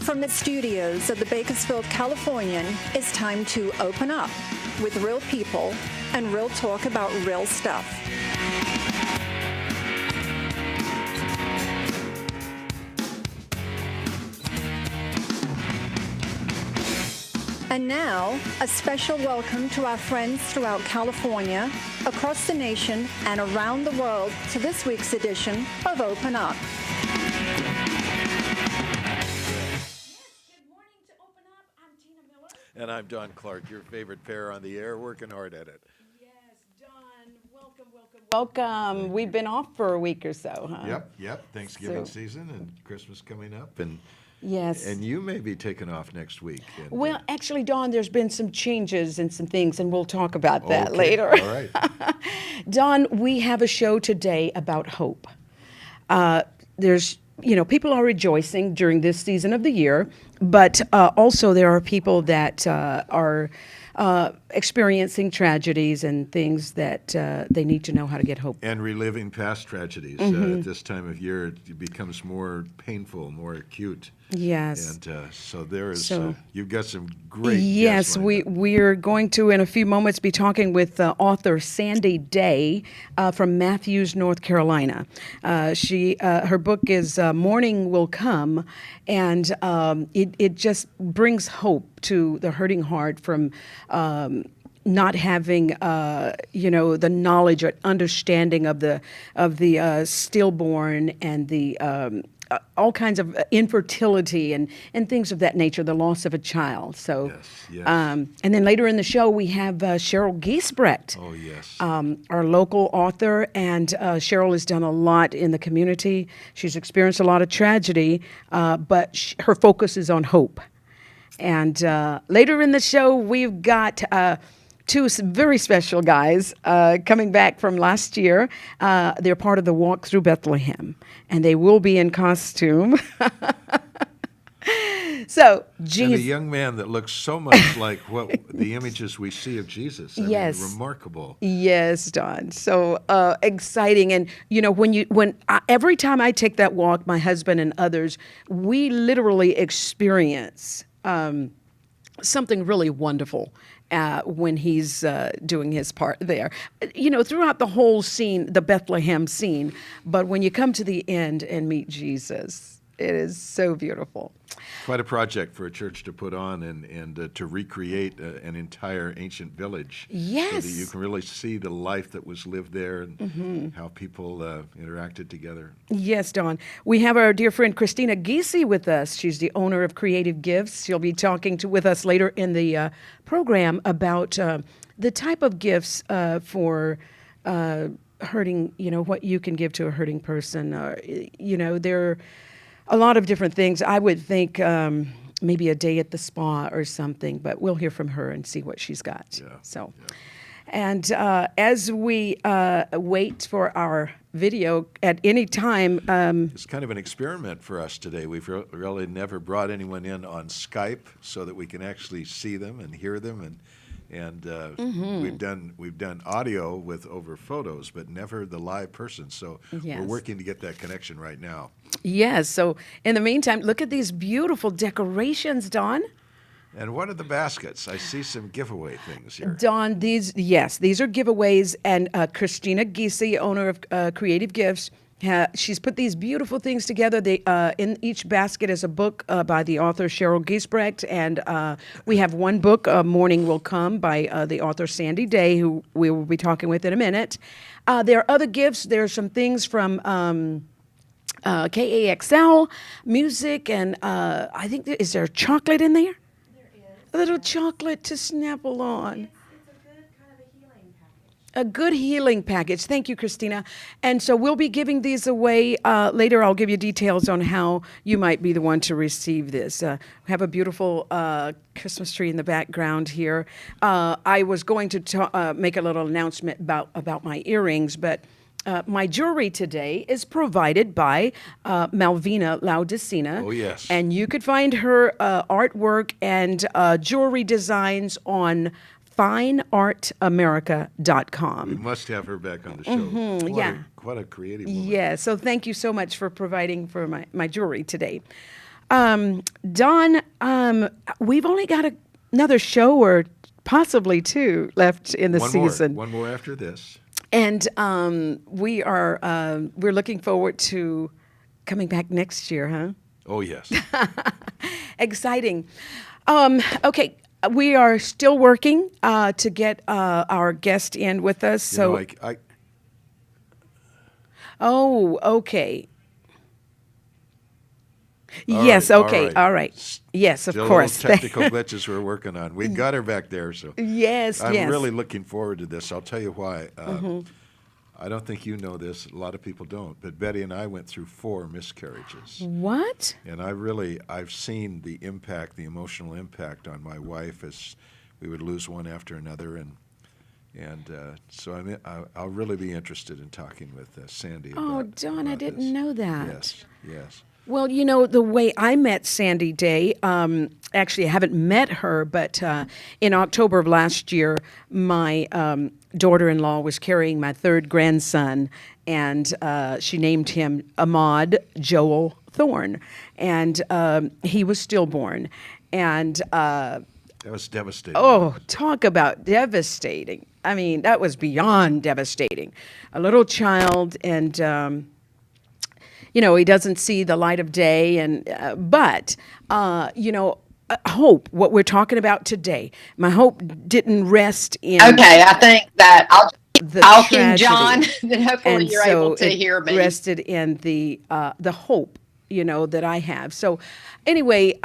From the studios of the Bakersfield Californian, it's time to open up with real people and real talk about real stuff. And now, a special welcome to our friends throughout California, across the nation, and around the world to this week's edition of Open Up. And I'm Don Clark, your favorite pair on the air, working hard at it. Yes, Don, welcome. We've been off for a week or so, huh? Yep. Thanksgiving season and Christmas coming up, and yes, and you may be taking off next week. And, well, actually, Don, there's been some changes and some things, and we'll talk about that later. All right. Don, we have a show today about hope. People are rejoicing during this season of the year, but also there are people that are experiencing tragedies and things that they need to know how to get hope. And reliving past tragedies. Mm-hmm. At this time of year, it becomes more painful, more acute. Yes. And so there is, you've got some great Yes, guests lined up. we're going to, in a few moments, be talking with author Sandy Day from Matthews, North Carolina. Her book is Morning Will Come, and it just brings hope to the hurting heart from not having, the knowledge or understanding of the stillborn and the all kinds of infertility and things of that nature, the loss of a child. So, Yes. And then later in the show, we have Cheryl Giesbrecht, Oh, yes. our local author, and Cheryl has done a lot in the community. She's experienced a lot of tragedy, but her focus is on hope. And later in the show, we've got two very special guys coming back from last year. They're part of the Walk Through Bethlehem, and they will be in costume. So, Jesus. And a young man that looks so much like what the images we see of Jesus. I mean, remarkable. Yes, Don. So exciting. And every time I take that walk, my husband and others, we literally experience something really wonderful when he's doing his part there. Throughout the whole scene, the Bethlehem scene, but when you come to the end and meet Jesus, it is so beautiful. Quite a project for a church to put on and to recreate an entire ancient village. Yes. So that you can really see the life that was lived there and how people interacted together. Yes, Dawn. We have our dear friend Christina Giese with us. She's the owner of Creative Gifts. She'll be talking with us later in the program about the type of gifts for hurting, what you can give to a hurting person. There are a lot of different things. I would think maybe a day at the spa or something, but we'll hear from her and see what she's got. Yeah. And as we wait for our video at any time. It's kind of an experiment for us today. We've really never brought anyone in on Skype so that we can actually see them and hear them, and we've done audio with over photos, but never the live person. So we're working to get that connection right now. Yes. So in the meantime, look at these beautiful decorations, Don. And what are the baskets? I see some giveaway things here. Don, these are giveaways, and Christina Giese, owner of Creative Gifts, she's put these beautiful things together. They in each basket is a book by the author Cheryl Giesbrecht, and we have one book, Morning Will Come, by the author Sandy Day, who we will be talking with in a minute. There are other gifts. There are some things from KAXL, music, and I think is there chocolate in there? A little chocolate to snapple on. It's a good kind of a healing package. A good healing package. Thank you, Christina. And so we'll be giving these away later. I'll give you details on how you might be the one to receive this. We have a beautiful Christmas tree in the background here. I was going to make a little announcement about my earrings, but my jewelry today is provided by Malvina Laudicina. Oh, yes. And you could find her artwork and jewelry designs on fineartamerica.com. We must have her back on the show. Quite a creative woman. Yeah, so thank you so much for providing for my jewelry today. Don, we've only got another show or possibly two left in the season. One more after this. And we're looking forward to coming back next year, huh? Oh, yes. Exciting. Okay, we are still working to get our guest in with us. You know, So, I oh, okay. All Yes, right, okay, all right. Yes, of Still course. little technical glitches we're working on. We got her back there, so Yes, I'm yes. really looking forward to this. I'll tell you why. I don't think you know this. A lot of people don't. But Betty and I went through 4 miscarriages. What? And I've seen the impact, the emotional impact on my wife as we would lose one after another. So I'll really be interested in talking with Sandy Oh, about Dawn, I about didn't this. know that. Yes, yes. Well, you know, the way I met Sandy Day, actually, I haven't met her, but in October of last year, my daughter-in-law was carrying my 3rd grandson, and she named him Ahmad Joel Thorne, and he was stillborn. And That was devastating. oh, talk about devastating. I mean, that was beyond devastating. A little child, and he doesn't see the light of day, hope, what we're talking about today, my hope didn't rest in Okay, I think that I'll keep the talking, John, tragedy. then hopefully And you're so able to it hear me. rested in the hope, that I have. So anyway,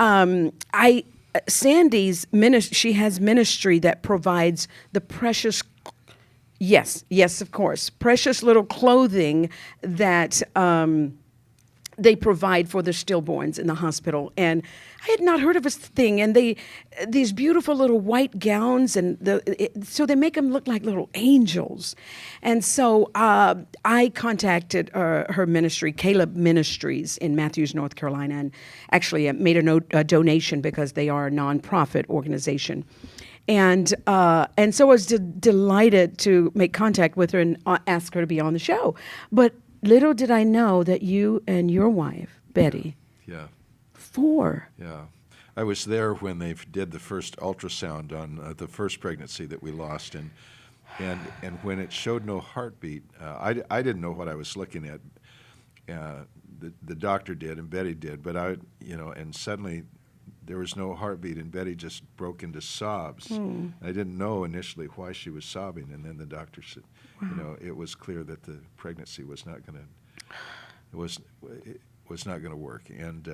Sandy's ministry, she has ministry that provides the precious, yes, of course, precious little clothing that they provide for the stillborns in the hospital. And I had not heard of this thing. And these beautiful little white gowns, and so they make them look like little angels. And so I contacted her ministry, Caleb Ministries in Matthews, North Carolina, and actually made a donation because they are a nonprofit organization. And so I was delighted to make contact with her and ask her to be on the show. But little did I know that you and your wife, Betty, Yeah. 4. Yeah. I was there when they did the first ultrasound on the first pregnancy that we lost, and when it showed no heartbeat, I didn't know what I was looking at. The doctor did, and Betty did, but and suddenly there was no heartbeat, and Betty just broke into sobs. I didn't know initially why she was sobbing, and then the doctor said, it was clear that the pregnancy was not going to work, and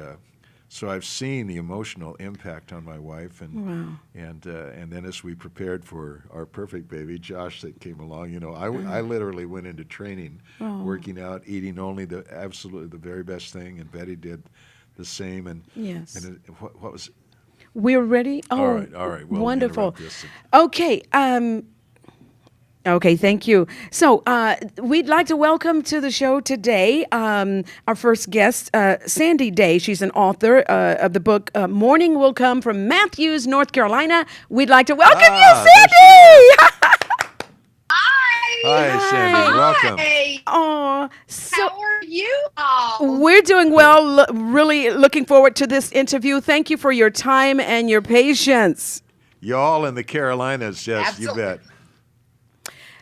so I've seen the emotional impact on my wife, and then as we prepared for our perfect baby, Josh, that came along, I literally went into training, working out, eating only absolutely the very best thing, and Betty did the same, and Yes. and what was. We're ready? Oh, All right. We'll wonderful. interrupt this. Okay. Okay, thank you. So we'd like to welcome to the show today our first guest, Sandy Day. She's an author of the book Morning Will Come from Matthews, North Carolina. We'd like to welcome you, Sandy! Hi, Sandy. Welcome. Hey, Oh, so how are you all? we're doing well. Really looking forward to this interview. Thank you for your time and your patience. Y'all in the Carolinas, yes, Absolutely. you bet.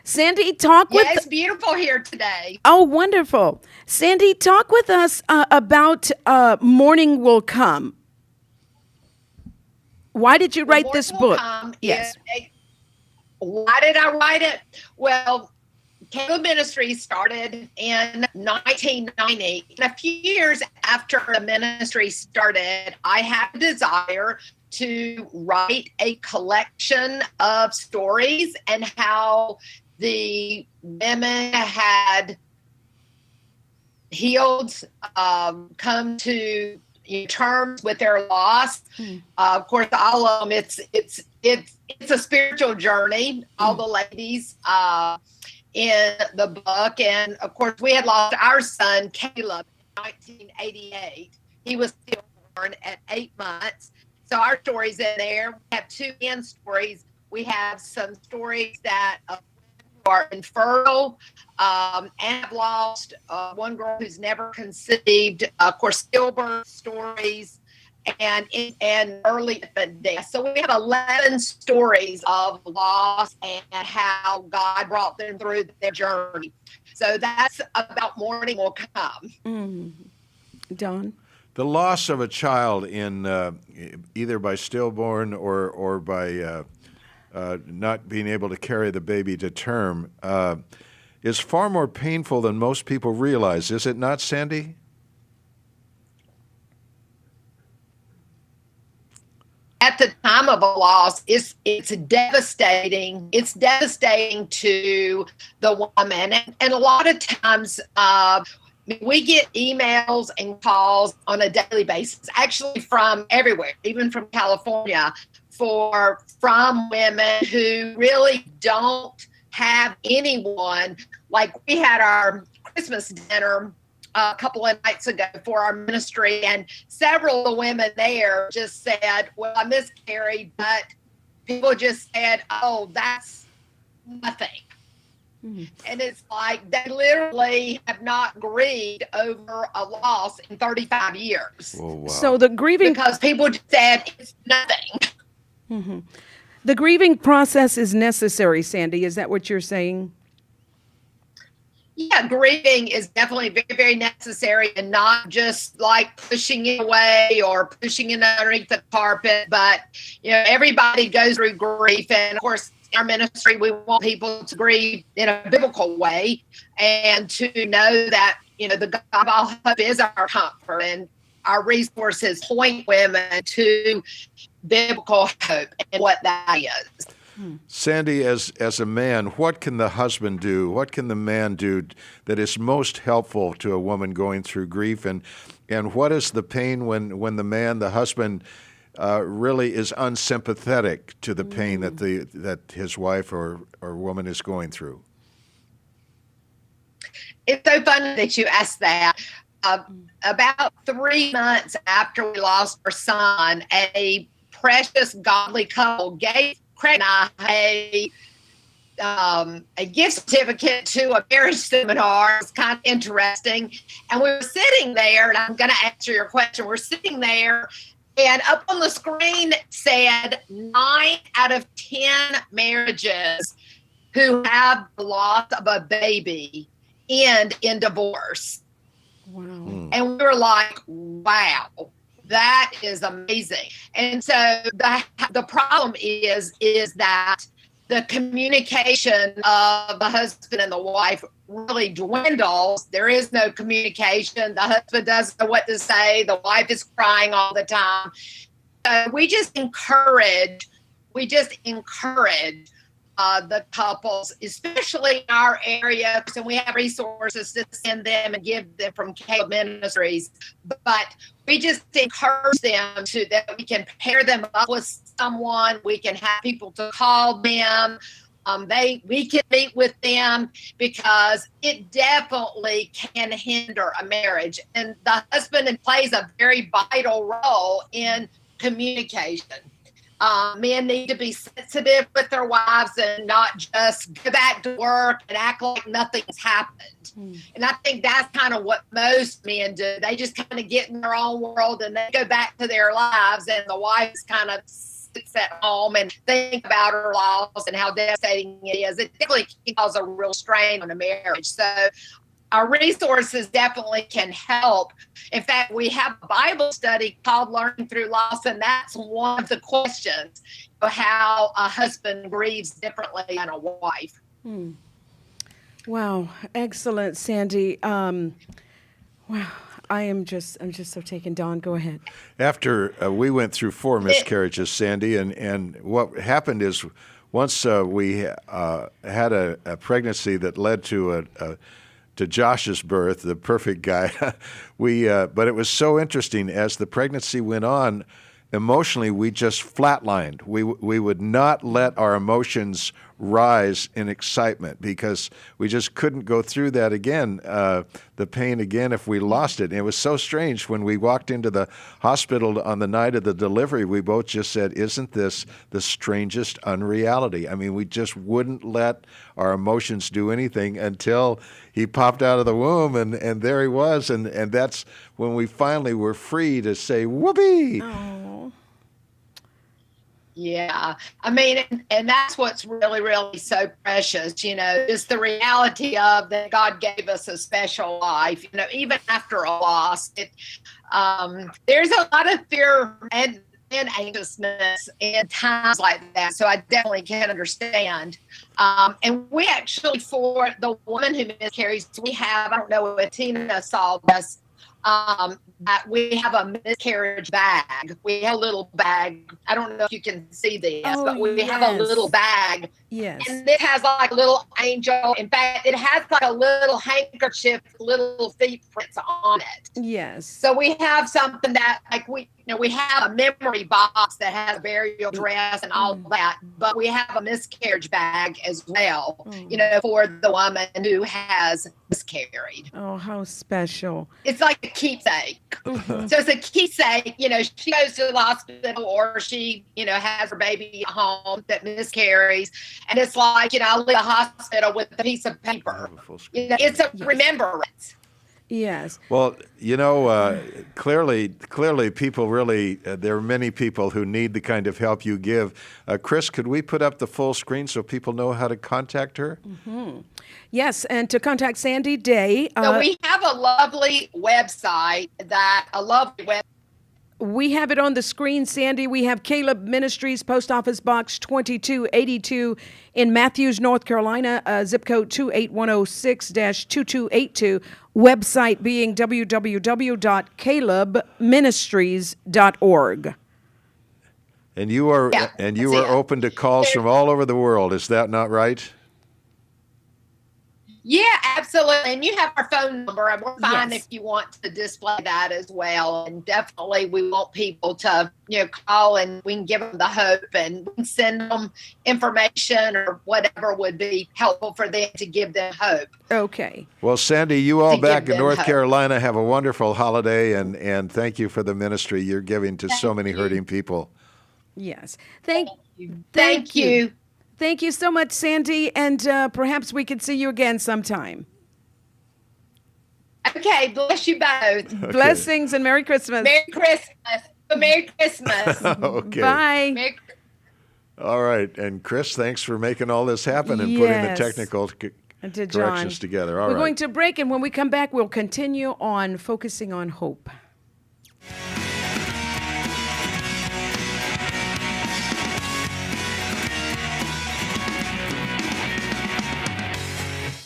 Sandy, talk Yeah, with. it's beautiful here today. Oh, wonderful. Sandy, talk with us about Morning Will Come. Why did you write this Morning Will book? Come Yes. Why did I write it? Well, Caleb Ministries started in 1990. And a few years after the ministry started, I had a desire to write a collection of stories and how the women had healed, come to terms with their loss. Of course, all of them. It's a spiritual journey. All the ladies in the book, and of course, we had lost our son Caleb in 1988. He was still born at 8 months. So our stories in there. We have 2 end stories. We have some stories that are infertile and have lost one girl who's never conceived. Of course, stillbirth stories. and early infant death. So we have 11 stories of loss and how God brought them through their journey. So that's about Morning Will Come. Don? The loss of a child in either by stillborn or by not being able to carry the baby to term is far more painful than most people realize. Is it not, Sandy? At the time of a loss, it's devastating. It's devastating to the woman, and a lot of times we get emails and calls on a daily basis, actually from everywhere, even from California, from women who really don't have anyone. Like, we had our Christmas dinner a couple of nights ago for our ministry, and several of the women there just said, well, I miscarried, but people just said, oh, that's nothing. And it's like they literally have not grieved over a loss in 35 years. Oh, wow. So the grieving... Because people just said it's nothing. The grieving process is necessary, Sandy. Is that what you're saying? Yeah, grieving is definitely very, very necessary, and not just like pushing it away or pushing it underneath the carpet. But, everybody goes through grief. And of course, in our ministry, we want people to grieve in a biblical way and to know that, the God of all hope is our comfort, and our resources point women to biblical hope and what that is. Sandy, as a man, what can the husband do? What can the man do that is most helpful to a woman going through grief? And what is the pain when the man, the husband, really is unsympathetic to the pain that his wife or woman is going through? It's so funny that you asked that. About 3 months after we lost our son, a precious, godly couple gave Craig and I a gift certificate to a marriage seminar. It's kind of interesting. And we were sitting there, and I'm going to answer your question. We're sitting there, and up on the screen said 9 out of 10 marriages who have the loss of a baby end in divorce. Wow. And we were like, wow. That is amazing. And so the problem is that the communication of the husband and the wife really dwindles. There is no communication. The husband doesn't know what to say. The wife is crying all the time. So we just encourage the couples, especially in our area, so we have resources to send them and give them from Caleb Ministries. But we just encourage them that we can pair them up with someone. We can have people to call them. We can meet with them, because it definitely can hinder a marriage. And the husband plays a very vital role in communication. Men need to be sensitive with their wives and not just go back to work and act like nothing's happened. And I think that's kind of what most men do. They just kind of get in their own world and they go back to their lives, and the wife kind of sits at home and think about her loss and how devastating it is. It definitely can cause a real strain on a marriage. So our resources definitely can help. In fact, we have a Bible study called Learning Through Loss, and that's one of the questions of how a husband grieves differently than a wife. Wow, excellent, Sandy. Wow, I'm just so taken. Don, go ahead. After we went through 4 miscarriages, Sandy, and what happened is once we had a pregnancy that led to to Josh's birth, the perfect guy. But it was so interesting as the pregnancy went on, emotionally, we just flatlined. We would not let our emotions rise in excitement because we just couldn't go through that again, the pain again if we lost it. And it was so strange when we walked into the hospital on the night of the delivery, we both just said, isn't this the strangest unreality? I mean, we just wouldn't let our emotions do anything until he popped out of the womb and there he was. And that's when we finally were free to say, whoopee. Oh. Yeah. I mean, and that's what's really, really so precious, you know, just the reality of that God gave us a special life, you know, even after a loss. There's a lot of fear and anxiousness in times like that. So I definitely can understand. And we actually, for the woman who miscarries, we have, I don't know if Tina saw this, that we have a miscarriage bag. We have a little bag. I don't know if you can see this, but we have a little bag. Yes. And it has like a little angel. In fact, it has like a little handkerchief, little feet prints on it. Yes. So we have something that like we have a memory box that has a burial dress and all that, but we have a miscarriage bag as well, you know, for the woman who has miscarried. Oh, how special. It's like a keepsake. So it's a keepsake, you know, she goes to the hospital or she, you know, has her baby at home that miscarries. And it's like, you know, I leave the hospital with a piece of paper. You know, it's a remembrance. Yes. Well, you know, clearly, people really, there are many people who need the kind of help you give. Chris, could we put up the full screen so people know how to contact her? Mm-hmm. Yes, and to contact Sandy Day. So we have a lovely website We have it on the screen, Sandy. We have Caleb Ministries, Post Office Box 2282 in Matthews, North Carolina, zip code 28106-2282. Website being www.calebministries.org. And you are open to calls from all over the world. Is that not right? Yeah, absolutely. And you have our phone number, and we're fine Yes. if you want to display that as well. And definitely we want people to, you know, call and we can give them the hope and we can send them information or whatever would be helpful for them to give them hope. Okay. Well, Sandy, you all To back give in them North hope. Carolina have a wonderful holiday, and thank you for the ministry you're giving to so many hurting people. Yes. Thank you. Thank you so much, Sandy, and perhaps we could see you again sometime. Okay, bless you both. Blessings and Merry Christmas. Merry Christmas. Merry Christmas. Okay. Bye. Merry All right. And Chris, thanks for making all this happen and putting the Yes. technical And to corrections John. together. All We're right. going to break, and when we come back, we'll continue on focusing on hope.